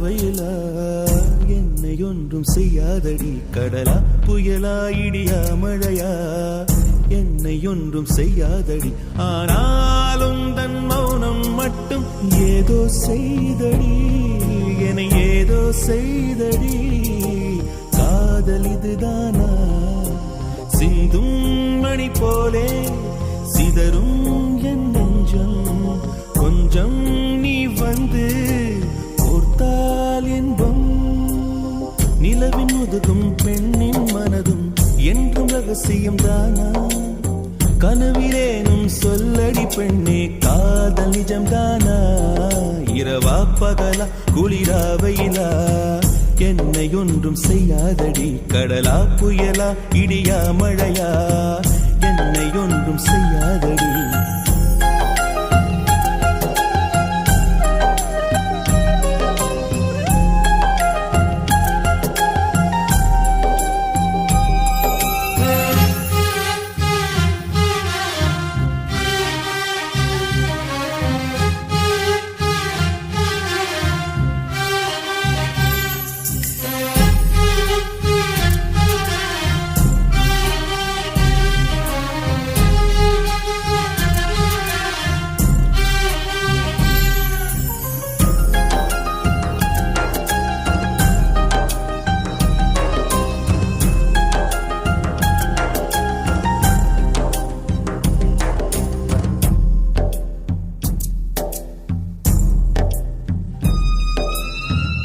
வெயிலா என்னை ஒன்றும் செய்யாதடி கடலா புயலா இடியா மழையா என்னை ஒன்றும் செய்யாதடி ஆனாலும் தன் மௌனம் மட்டும் ஏதோ செய்தடி என்னை ஏதோ செய்தடி காதல் இதுதானா சிந்தும் மணி போலே சிதறும் என் நெஞ்சம் கொஞ்சம் நீ வந்து கோர்த்தால் என்பம் நிலவின் முதுகும் பெண்ணின் மனதும் என்றும் ரகசியம் தானா கனவிலேனும் சொல்லடி பெண்ணே காதல் நிஜம் தானா இரவா பகலா குளிரா வெயிலா என்னை ஒன்றும் செய்யாதடி கடலா புயலா இடியா மழையா என்னை ஒன்றும் செய்யாதடி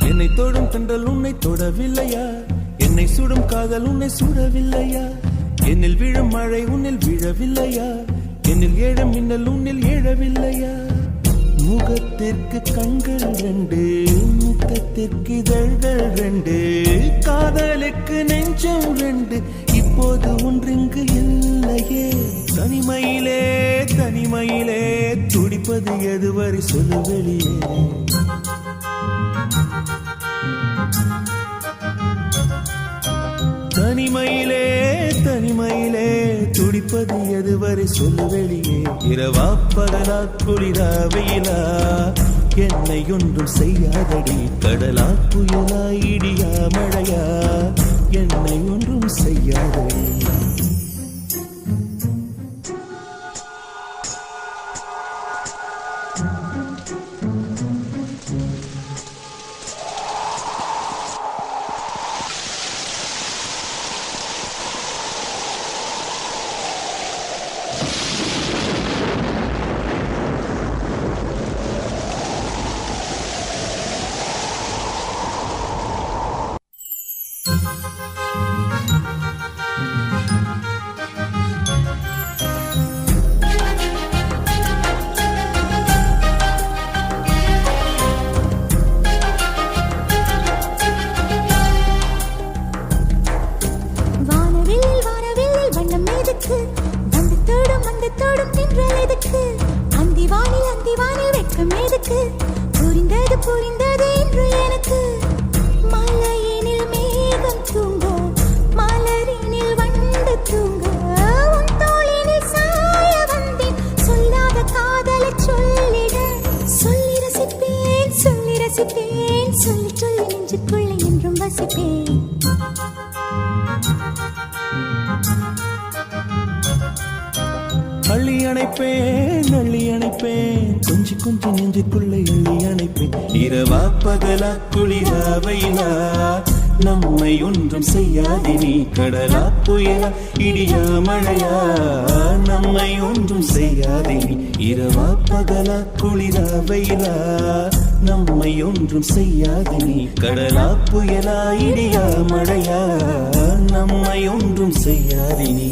என்னை தொடும் தென்றல் உன்னை தொடவில்லையா என்னை சுடும் காதல் உன்னை சுடவில்லையா என்னில் விழும் மழை உன்னில் விழவில்லையா என்னில் ஏழும் மின்னல் உன்னில் ஏழவில்லையா முகத்திற்கு கண்கள் ரெண்டு முகத்திற்கு இதழ்கள் ரெண்டு காதலுக்கு நெஞ்சம் ரெண்டு இப்போது ஒன்றிங்கு இல்லையே தனிமையிலே தனிமையிலே துடிப்பது எதுவரை சொல்லு வெளியே தனிமையிலே தனிமையிலே துடிப்பது எதுவரை சொல்லு வெளியே இரவா பகலா குளிரா வெயிலா என்னை ஒன்றும் செய்யாதடி கடலா புயலா இடியா மழையா என்னை ஒன்றும் செய்யாதடி புரிந்தது புரிந்தது என்று எனக்கு மலையினில் மேகம் தூங்க மலரினில் வண்டு தூங்க உன் தோளினில் சாய வந்தேன் சொல்லாத காதலை சொல்லிட சொல்லி ரசிப்பேன் சொல்லி ரசிப்பேன் சொல்லி சொல்லி நெஞ்சுக்குள்ளே என்றும் வசிப்பேன் அள்ளி அணைப்பேன் கொஞ்சி கொஞ்சி நெஞ்சுக்குள்ளே அள்ளி அணைப்பேன் இரவா பகலா குளிரா வெயிலா நம்மை ஒன்றும் செய்யாதே நீ கடலா புயலா இடியா மழையா நம்மை ஒன்றும் செய்யாதே நீ இரவா பகலா குளிரா வெயிலா நம்மை ஒன்றும் செய்யாதே நீ கடலா புயலா இடியா மழையா நம்மை ஒன்றும் செய்யாதே நீ